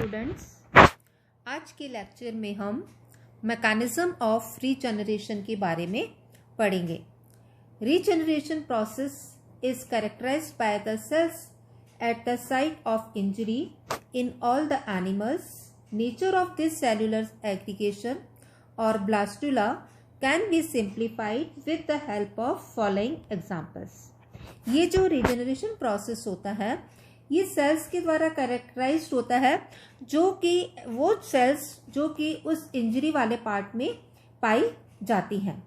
Students, आज के lecture में हम मैकेनिज्म ऑफ रीजनरेशन के बारे में पढ़ेंगे। Regeneration process is characterized by the cells at the site of injury in all the animals. Nature of this cellular aggregation और blastula can be simplified with the help of following examples. ये जो regeneration process होता है ये sales के द्वारा characterised होता है, जो कि वो सेल्स जो कि उस इंजरी वाले पार्ट में पाई जाती हैं।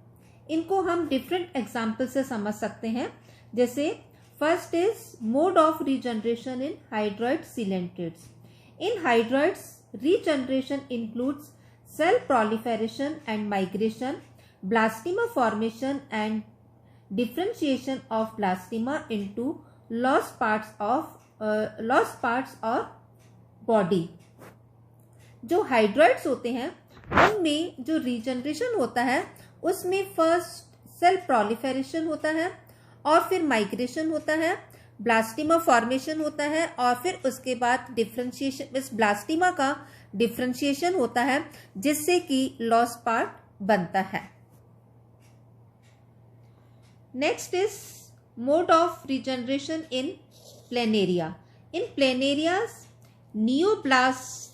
इनको हम डिफरेंट एग्जाम्पल से समझ सकते हैं। जैसे first is mode of regeneration in hydroid coelenterates. In hydroids regeneration includes cell proliferation and migration, blastema formation and differentiation of blastema into lost parts और body। जो हाइड्रॉइड्स होते हैं उनमें जो रीजनरेशन होता है उसमें फर्स्ट सेल proliferation होता है और फिर माइग्रेशन होता है, ब्लास्टिमा फॉर्मेशन होता है और फिर उसके बाद डिफरेंशिएशन, इस ब्लास्टिमा का डिफरेंशिएशन होता है जिससे कि लॉस्ट पार्ट बनता है। Next is mode of regeneration in planaria. In planarias neoplasts,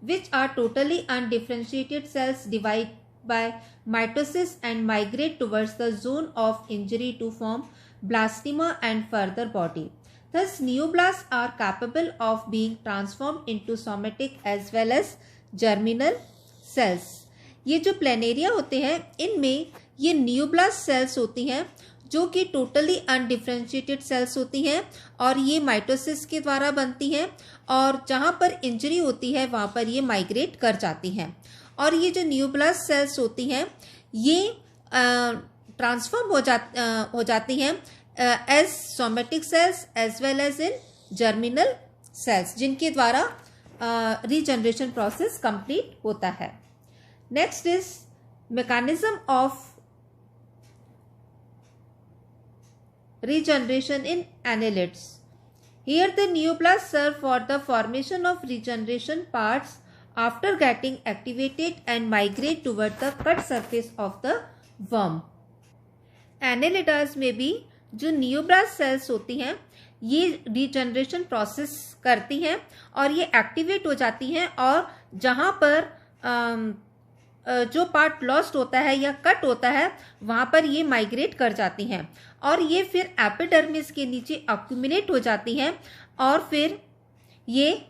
which are totally undifferentiated cells, divide by mitosis and migrate towards the zone of injury to form blastema and further body. Thus, neoblasts are capable of being transformed into somatic as well as germinal cells. ये जो planaria होते हैं इनमें ये नियोब्लास्ट sales होती हैं जो कि टोटली अनडिफरेंशिएटेड सेल्स होती हैं और ये माइटोसिस के द्वारा बनती हैं और जहाँ पर इंजरी होती है वहाँ पर ये माइग्रेट कर जाती हैं। और ये जो नियोब्लास्ट सेल्स होती हैं ये ट्रांसफॉर्म हो जाती हैं as somatic cells as well as in germinal cells, जिनके द्वारा रीजनरेशन प्रोसेस कंप्लीट होता है। Next is mechanism of regeneration in annelids. Here the neoblasts serve for the formation of regeneration parts after getting activated and migrate toward the cut surface of the worm. Annelids में भी जो neoblast cells होती हैं ये regeneration process करती हैं और ये एक्टिवेट हो जाती हैं और जहाँ पर जो पार्ट लॉस्ट होता है या कट होता है वहाँ पर ये माइग्रेट कर जाती हैं और ये फिर एपिडर्मिस के नीचे अक्यूमुलेट हो जाती हैं और फिर ये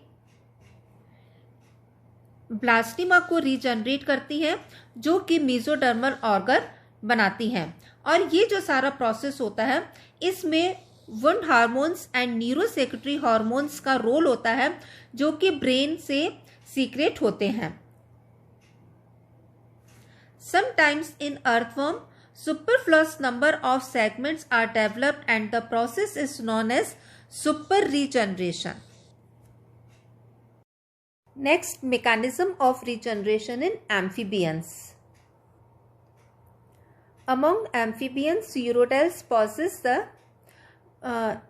ब्लास्टिमा को रीजनरेट करती हैं जो कि मेसोडर्मल ऑर्गन बनाती हैं। और ये जो सारा प्रोसेस होता है इसमें wound hormones and neurosecretory hormones का रोल होता है जो कि ब्रेन से सीक्रेट होते हैं। Sometimes in earthworm, superfluous number of segments are developed and the process is known as super regeneration. Next, mechanism of regeneration in amphibians. Among amphibians, urodels possess the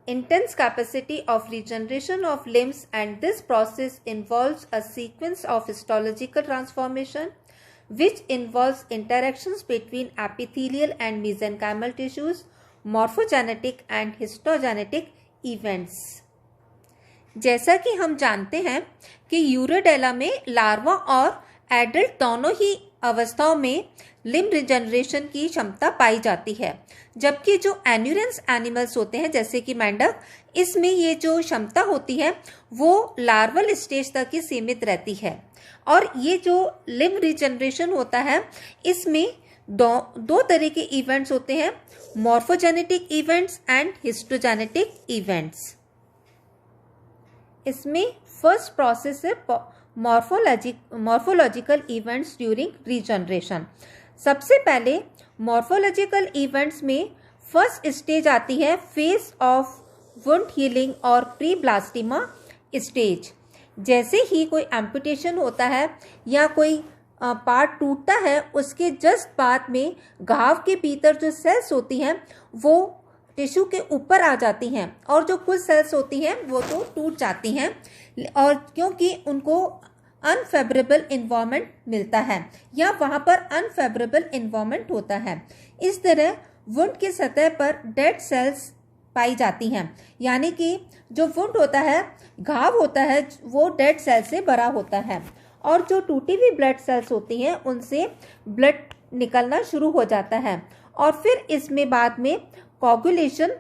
intense capacity of regeneration of limbs, and this process involves a sequence of histological transformation which involves interactions between epithelial and mesenchymal tissues, morphogenetic and histogenetic events. जैसा कि हम जानते हैं कि Urodela में larva और adult दोनों ही अवस्थाओं में लिम्ब रिजनरेशन की क्षमता पाई जाती है, जबकि जो एन्यूरेंस एनिमल्स होते हैं जैसे कि मेंढक, इसमें ये जो क्षमता होती है वो लार्वल स्टेज तक ही सीमित रहती है। और ये जो लिम्ब रिजनरेशन होता है इसमें दो तरह के इवेंट्स होते हैं, मॉर्फोजेनेटिक इवेंट्स एंड हिस्टोजेनेटिक इवेंट्स। इसमें फर्स्ट प्रोसेस है मॉर्फोलॉजिकल इवेंट्स ड्यूरिंग रीजनरेशन। सबसे पहले मॉर्फोलॉजिकल इवेंट्स में फर्स्ट स्टेज आती है फेज ऑफ वुंड हीलिंग और प्री ब्लास्टिमा स्टेज। जैसे ही कोई एम्पुटेशन होता है या कोई पार्ट टूटता है उसके जस्ट बाद में घाव के भीतर जो सेल्स होती हैं वो टिश्यू के ऊपर आ जाती हैं और जो कुछ सेल्स होती हैं वो तो टूट जाती हैं, और क्योंकि उनको अनफेवरेबल इन्वायरमेंट मिलता है या वहाँ पर अनफेवरेबल इन्वायरमेंट होता है। इस तरह वुंड की सतह पर डेड सेल्स पाई जाती हैं, यानी कि जो वुंड होता है, घाव होता है, वो डेड सेल से भरा होता है और जो टूटी हुई ब्लड सेल्स होती हैं उनसे ब्लड निकलना शुरू हो जाता है और फिर इसमें बाद में कोगुलेशन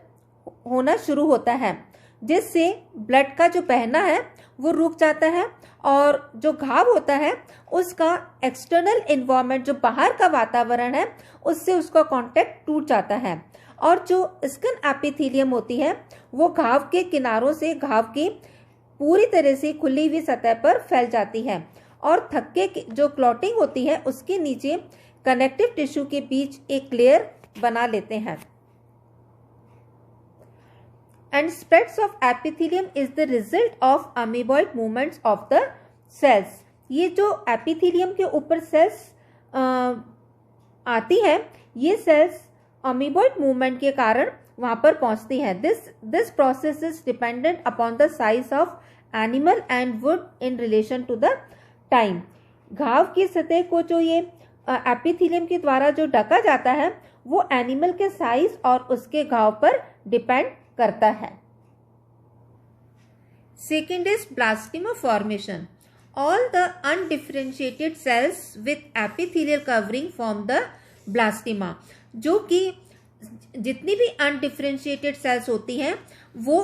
होना शुरू होता है, जिससे ब्लड का जो बहना है वो रुक जाता है और जो घाव होता है उसका एक्सटर्नल इन्वायरमेंट, जो बाहर का वातावरण है, उससे उसका कांटेक्ट टूट जाता है और जो स्किन एपिथेलियम होती है वो घाव के किनारों से घाव की पूरी तरह से खुली हुई सतह पर फैल जाती है और थक्के की जो क्लॉटिंग होती है उसके नीचे कनेक्टिव टिश्यू के बीच एक लेयर बना लेते हैं। And spreads of epithelium is the result of amoeboid movements of the cells. ये जो एपिथेलियम के ऊपर सेल्स आती है, ये सेल्स अमीबॉइड मूवमेंट के कारण वहां पर पहुंचती है। This process is dependent upon the size of animal and wound in relation to the time. घाव की सतह को जो ये एपिथेलियम के द्वारा जो ढका जाता है वो एनिमल के साइज और उसके घाव पर डिपेंड करता है। Second is blastema formation. All the undifferentiated cells with epithelial covering form the blastema. जो कि जितनी भी अनडिफरेंशिएटेड सेल्स होती हैं वो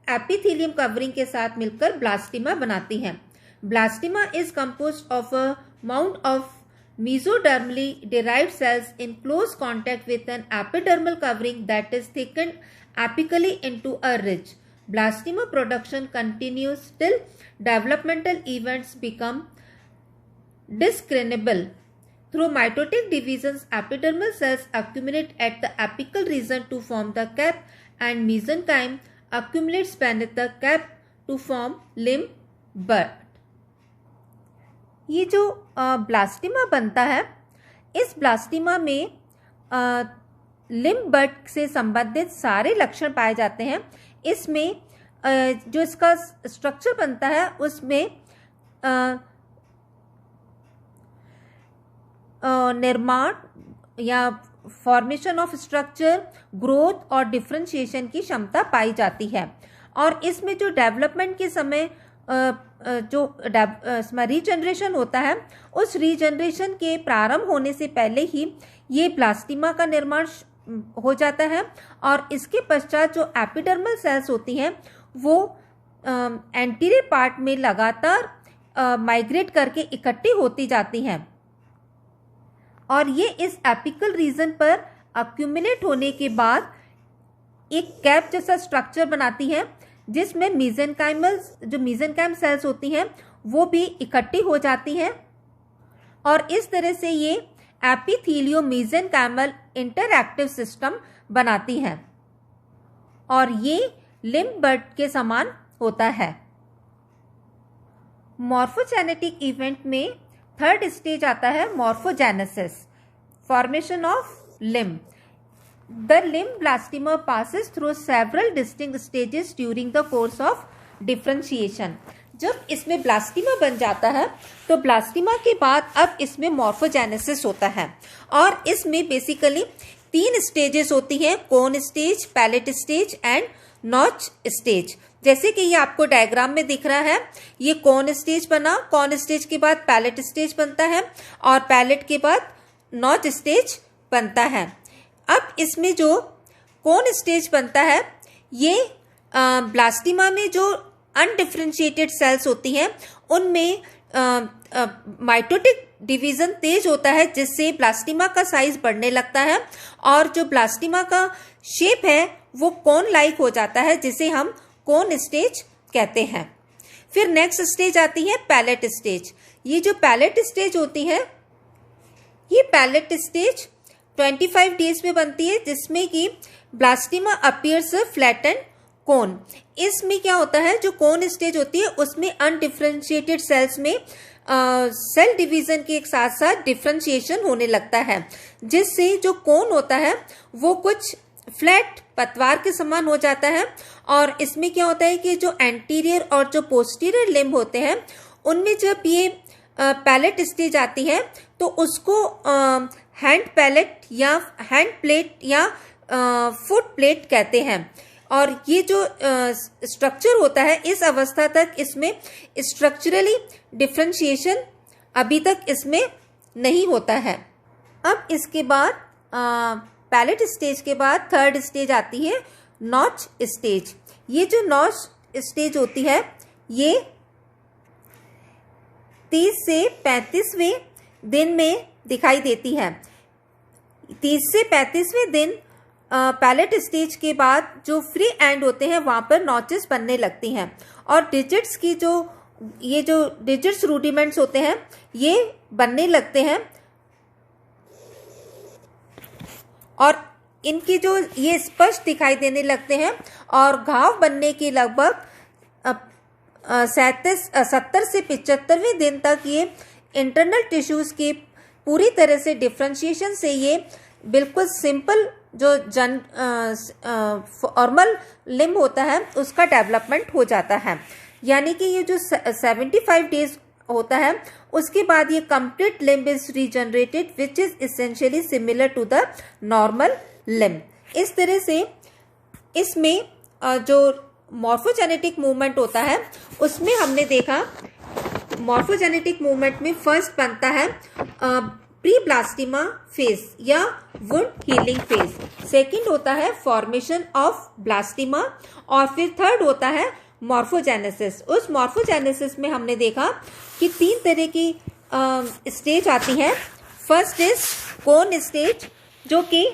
एपिथेलियम कवरिंग के साथ मिलकर ब्लास्टिमा बनाती हैं। Blastema is composed of a mount of mesodermally derived cells in close contact with an epidermal covering that is thickened apically into a ridge. Blastema production continues till developmental events become discernible. Through mitotic divisions, epidermal cells accumulate at the apical region to form the cap, and mesenchyme accumulates beneath the cap to form limb bud. ये जो ब्लास्टिमा बनता है, इस ब्लास्टिमा में limb बड से संबंधित सारे लक्षण पाए जाते हैं। इसमें जो इसका स्ट्रक्चर बनता है उसमें निर्माण या फॉर्मेशन ऑफ स्ट्रक्चर, ग्रोथ और डिफरेंशिएशन की क्षमता पाई जाती है और इसमें जो डेवलपमेंट के समय जो रीजनरेशन होता है, उस रीजनरेशन के प्रारंभ होने से पहले ही ये ब्लास्टिमा का निर्माण हो जाता है और इसके पश्चात जो एपिडर्मल सेल्स होती हैं वो एंटीरियर पार्ट में लगातार माइग्रेट करके इकट्ठी होती जाती हैं और ये इस एपिकल रीजन पर अक्यूमुलेट होने के बाद एक कैप जैसा स्ट्रक्चर बनाती है, जिसमें मीजेनकाइम सेल्स होती हैं वो भी इकट्ठी हो जाती हैं और इस तरह से ये एपिथेलियो मीजेनकाइमल इंटरएक्टिव सिस्टम बनाती हैं और ये लिम्ब बड के समान होता है। मॉर्फोजेनेटिक इवेंट में थर्ड स्टेज आता है morphogenesis, formation of limb. The limb blastema passes through several distinct stages during the course of differentiation. जब इसमें ब्लास्टिमा बन जाता है तो ब्लास्टिमा के बाद अब इसमें मॉर्फोजेनेसिस होता है और इसमें बेसिकली 3 स्टेजेस होती हैं, cone stage, palette stage and notch stage. जैसे कि ये आपको डायग्राम में दिख रहा है, ये कोन स्टेज बना, कोन स्टेज के बाद पैलेट स्टेज बनता है और पैलेट के बाद नॉच स्टेज बनता है। अब इसमें जो कोन स्टेज बनता है, ये ब्लास्टिमा में जो अनडिफरेंशिएटेड सेल्स होती हैं उनमें माइटोटिक डिवीजन तेज होता है, जिससे ब्लास्टिमा का साइज बढ़ने लगता है और जो ब्लास्टिमा का शेप है वो कोन लाइक हो जाता है, जिसे हम कोन स्टेज कहते हैं। फिर नेक्स्ट स्टेज आती है पैलेट स्टेज। ये जो पैलेट स्टेज होती है, ये पैलेट स्टेज 25 डेज में बनती है, जिसमें कि ब्लास्टिमा अपीयर्स फ्लैटेंड कोन। इसमें क्या होता है, जो कोन स्टेज होती है उसमें अनडिफरेंशिएटेड सेल्स में सेल डिवीजन के साथ साथ डिफरेंशिएशन होने लगता है, जिससे जो कोन होता है वो कुछ फ्लैट पतवार के समान हो जाता है। और इसमें क्या होता है कि जो एंटीरियर और जो पोस्टीरियर लिम्ब होते हैं उनमें जब ये पैलेट स्टेज आती है तो उसको हैंड पैलेट या हैंड प्लेट या फुट प्लेट कहते हैं। और ये जो स्ट्रक्चर होता है इस अवस्था तक इसमें स्ट्रक्चरली डिफरेंशिएशन अभी तक इसमें नहीं होता है। अब इसके बाद पैलेट स्टेज के बाद थर्ड स्टेज आती है नॉच स्टेज। ये जो नॉच स्टेज होती है ये 30 से 35वें दिन में दिखाई देती है। 30 से 35वें दिन पैलेट स्टेज के बाद जो फ्री एंड होते हैं वहाँ पर नॉचेस बनने लगती हैं और डिजिट्स की ये जो डिजिट्स रूडिमेंट्स होते हैं ये बनने लगते हैं और इनकी जो ये स्पष्ट दिखाई देने लगते हैं और घाव बनने के लगभग 70 से 75वें दिन तक ये इंटरनल टिश्यूज की पूरी तरह से डिफ्रेंशिएशन से ये बिल्कुल सिंपल जो फॉर्मल लिम्ब होता है उसका डेवलपमेंट हो जाता है। यानी कि ये जो 75 डेज होता है उसके बाद ये complete limb is regenerated which is essentially similar to the normal limb. इस तरह से इसमें जो मॉर्फोजेनेटिक मूवमेंट होता है उसमें हमने देखा मॉर्फोजेनेटिक मूवमेंट में फर्स्ट बनता है प्रीब्लास्टिमा फेज या वुंड हीलिंग फेज, सेकंड होता है फॉर्मेशन ऑफ ब्लास्टिमा और फिर थर्ड होता है मॉर्फोजेनेसिस। उस मॉर्फोजेनेसिस में हमने देखा कि 3 तरह की स्टेज आती हैं। फर्स्ट इज कोन स्टेज जो कि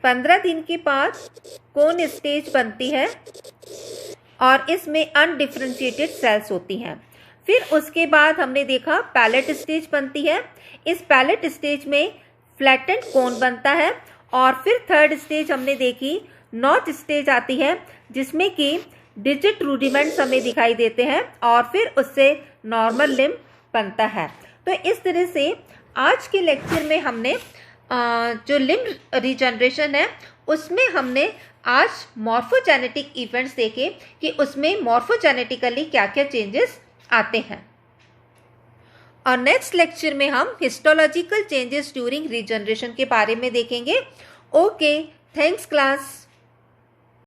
15 दिन के बाद कोन स्टेज बनती है और इसमें अनडिफरेंशिएटेड सेल्स होती हैं। फिर उसके बाद हमने देखा पैलेट स्टेज बनती है। इस पैलेट स्टेज में फ्लैटेंड कोन बनता है और फिर थर्ड स्टेज हमने देखी नॉच स्टेज आती है जिसमें कि डिजिट रूडिमेंट्स हमें दिखाई देते हैं और फिर उससे नॉर्मल लिम्ब बनता है। तो इस तरह से आज के लेक्चर में हमने जो लिम्ब रीजनरेशन है उसमें हमने आज मॉर्फोजेनेटिक इवेंट्स देखे कि उसमें मॉर्फोजेनेटिकली क्या क्या चेंजेस आते हैं। और नेक्स्ट लेक्चर में हम हिस्टोलॉजिकल चेंजेस ड्यूरिंग रीजनरेशन के बारे में देखेंगे। Okay, thanks class.